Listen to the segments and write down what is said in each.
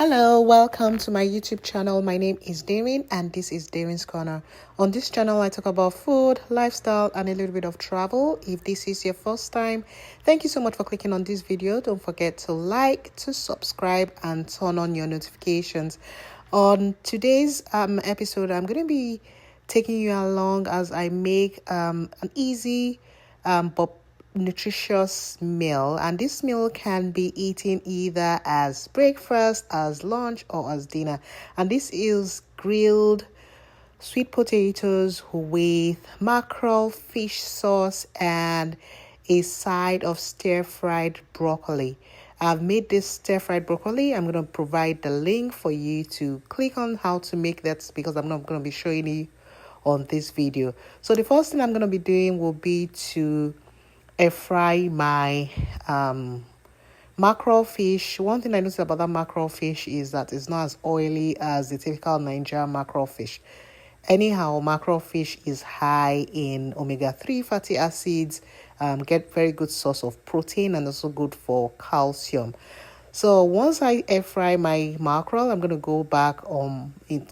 Hello, welcome to my YouTube channel. My name is Darren and this is Darren's Corner. On this channel, I talk about food, lifestyle, and a little bit of travel. If this is your first time, thank you so much for clicking on this video. Don't forget to like, to subscribe, and turn on your notifications. On today's episode, I'm going to be taking you along as I make an easy but nutritious meal, and this meal can be eaten either as breakfast, as lunch, or as dinner. And this is grilled sweet potatoes with mackerel fish sauce and a side of stir-fried broccoli. I've made this stir-fried broccoli. I'm going to provide the link for you to click on how to make that, because I'm not going to be showing you on this video. So the first thing I'm going to be doing will be to air fry my mackerel fish. One thing I noticed about that mackerel fish is that it's not as oily as the typical Nigerian mackerel fish. Anyhow, mackerel fish is high in omega-3 fatty acids, get very good source of protein, and also good for calcium. So once I air fry my mackerel, I'm going to go back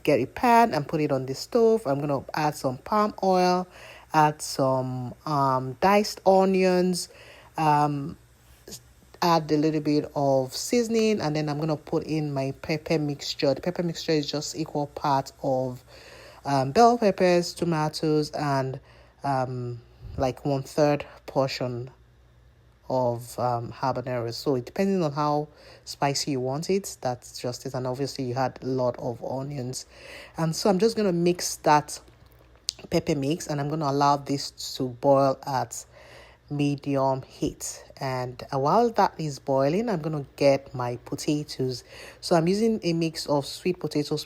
get a pan and put it on the stove. I'm going to add some palm oil, add some diced onions, add a little bit of seasoning, and then I'm going to put in my pepper mixture. The pepper mixture is just equal parts of bell peppers, tomatoes, and like 1/3 portion of habanero. So depending on how spicy you want it, that's just it. And obviously you had a lot of onions, and so I'm just going to mix that pepper mix, and I'm going to allow this to boil at medium heat. And while that is boiling, I'm going to get my potatoes. So I'm using a mix of sweet potatoes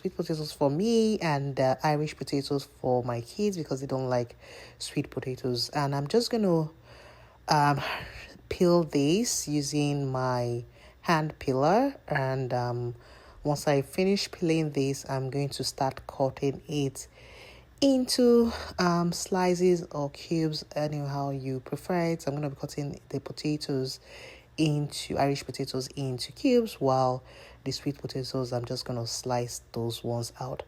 for me, and Irish potatoes for my kids because they don't like sweet potatoes. And I'm just going to peel this using my hand peeler, and once I finish peeling this, I'm going to start cutting it into slices or cubes, anyhow you prefer it. I'm going to be cutting the Irish potatoes into cubes, while the sweet potatoes, I'm just going to slice those ones out.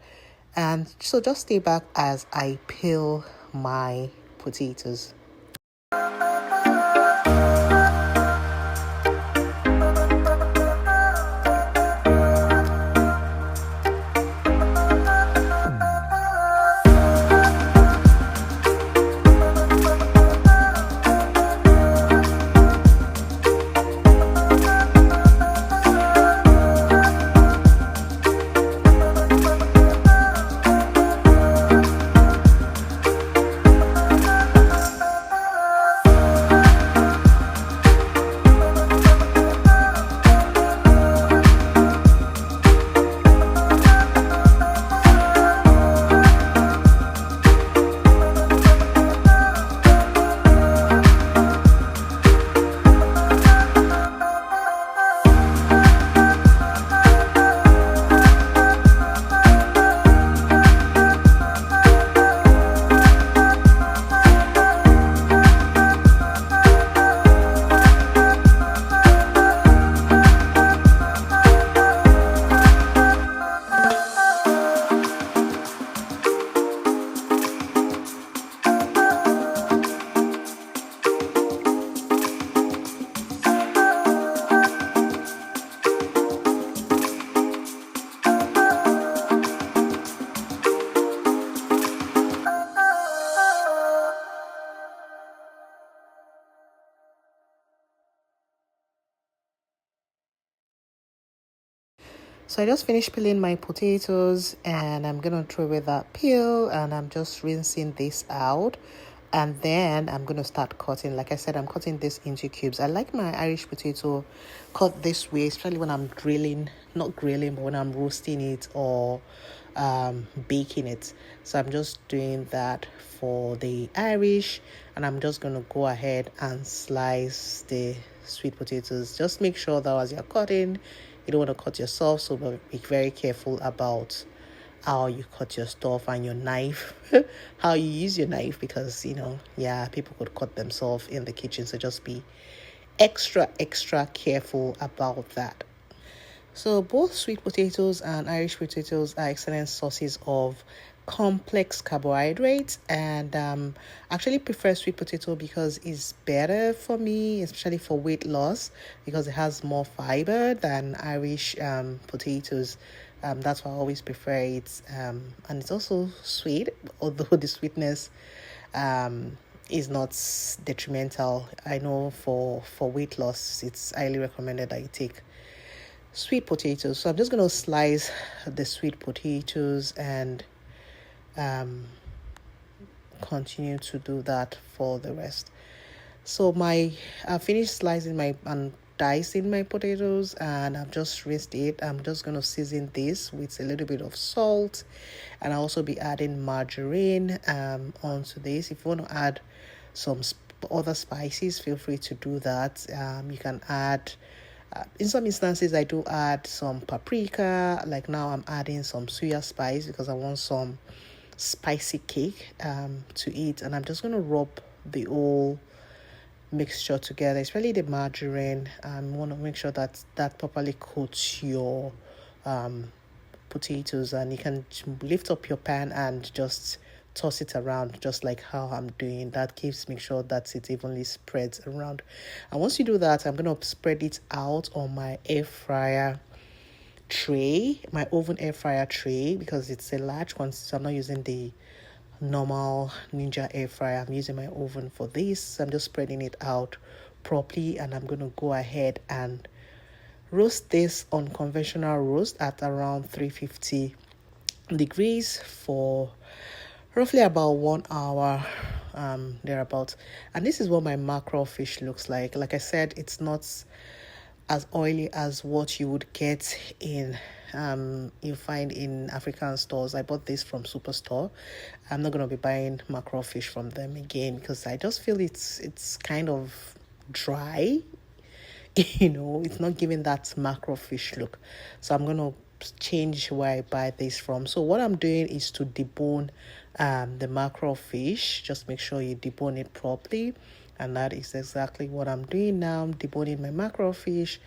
And so just stay back as I peel my potatoes. So I just finished peeling my potatoes, and I'm going to throw away that peel, and I'm just rinsing this out. And then I'm going to start cutting. Like I said, I'm cutting this into cubes. I like my Irish potato cut this way, especially when I'm not grilling, but when I'm roasting it or baking it. So I'm just doing that for the Irish, and I'm just going to go ahead and slice the sweet potatoes. Just make sure that as you're cutting, you don't want to cut yourself, so be very careful about how you cut your stuff and your knife, how you use your knife, because people could cut themselves in the kitchen. So just be extra careful about that. So both sweet potatoes and Irish potatoes are excellent sources of complex carbohydrates, and actually prefer sweet potato because it's better for me, especially for weight loss, because it has more fiber than Irish potatoes. That's why I always prefer it, and it's also sweet, although the sweetness is not detrimental. I know for weight loss it's highly recommended that you take sweet potatoes. So I'm just going to slice the sweet potatoes and continue to do that for the rest. So I finished slicing my and dicing my potatoes, and I've just rinsed it. I'm just going to season this with a little bit of salt, and I'll also be adding margarine onto this. If you want to add some other spices, feel free to do that. You can add in some instances I do add some paprika. Like now I'm adding some suya spice because I want some spicy cake to eat, and I'm just going to rub the whole mixture together, especially the margarine. You want to make sure that that properly coats your potatoes, and you can lift up your pan and just toss it around just like how I'm doing. That gives make sure that it evenly spreads around. And once you do that, I'm going to spread it out on my air fryer tray, my oven air fryer tray, because it's a large quantity, so I'm not using the normal Ninja air fryer. I'm using my oven for this. I'm just spreading it out properly, and I'm going to go ahead and roast this on conventional roast at around 350 degrees for roughly about 1 hour, thereabouts. And this is what my mackerel fish looks like. Like I said, it's not as oily as what you would get in you find in African stores. I bought this from Superstore. I'm not going to be buying mackerel fish from them again because I just feel it's kind of dry. It's not giving that mackerel fish look. So I'm going to change where I buy this from. So what I'm doing is to debone the mackerel fish. Just make sure you debone it properly, and that is exactly what I'm doing now. I'm deboning my mackerel fish,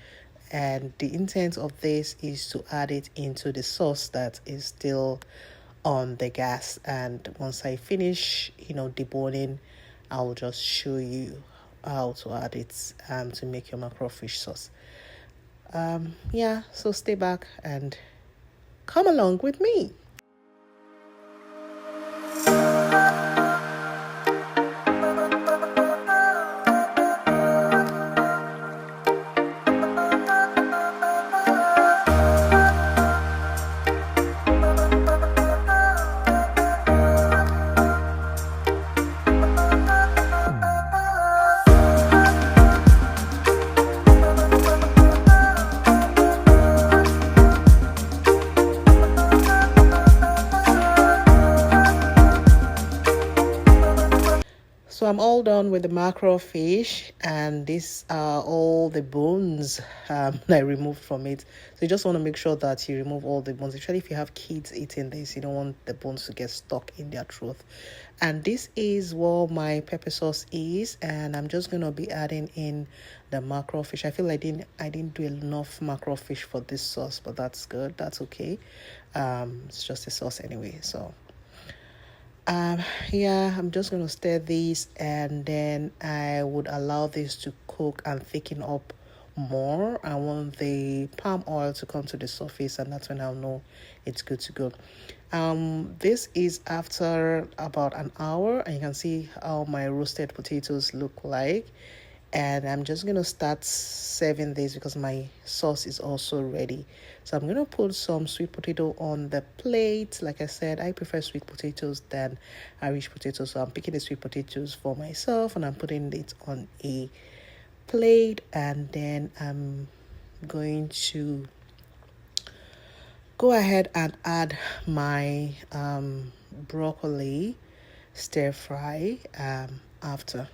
and the intent of this is to add it into the sauce that is still on the gas. And once I finish deboning, I'll just show you how to add it to make your mackerel fish sauce. So stay back and come along with me. So I'm all done with the mackerel fish, and these are all the bones that I removed from it. So you just want to make sure that you remove all the bones, especially if you have kids eating this. You don't want the bones to get stuck in their throat. And this is what my pepper sauce is, and I'm just going to be adding in the mackerel fish. I feel I didn't do enough mackerel fish for this sauce, but that's good. That's okay. It's just a sauce anyway, so I'm just going to stir this, and then I would allow this to cook and thicken up more. I want the palm oil to come to the surface, and that's when I'll know it's good to go. This is after about an hour, and you can see how my roasted potatoes look like. And I'm just going to start serving this because my sauce is also ready. So I'm going to put some sweet potato on the plate. Like I said, I prefer sweet potatoes than Irish potatoes. So I'm picking the sweet potatoes for myself, and I'm putting it on a plate. And then I'm going to go ahead and add my broccoli stir fry after.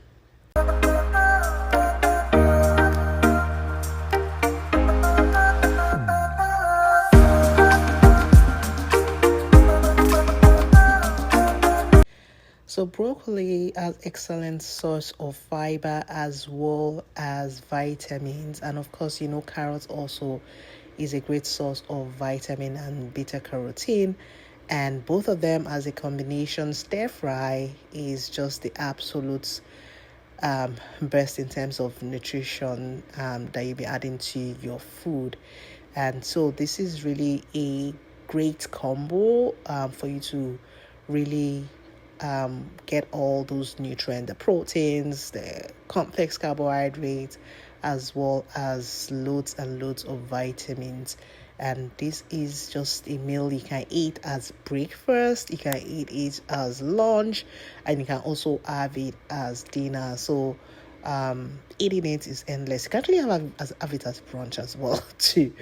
So broccoli has excellent source of fiber as well as vitamins, and of course carrots also is a great source of vitamin and beta carotene, and both of them as a combination stir fry is just the absolute best in terms of nutrition that you'll be adding to your food. And so this is really a great combo for you to really get all those nutrients, the proteins, the complex carbohydrates, as well as loads and loads of vitamins. And this is just a meal you can eat as breakfast, you can eat it as lunch, and you can also have it as dinner. So eating it is endless. You can actually have it as brunch as well too.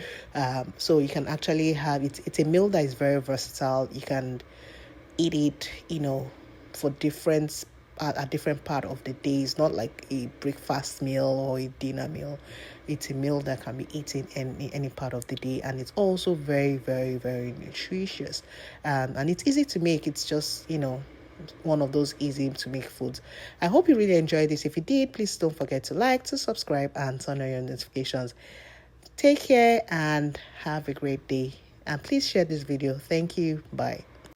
So you can actually have it. It's a meal that is very versatile. You can eat it, for different at a different part of the day. It's not like a breakfast meal or a dinner meal. It's a meal that can be eaten in any part of the day, and it's also very, very, very nutritious. And it's easy to make. It's just one of those easy to make foods. I hope you really enjoyed this. If you did, please don't forget to like, to subscribe, and turn on your notifications. Take care and have a great day. And please share this video. Thank you. Bye.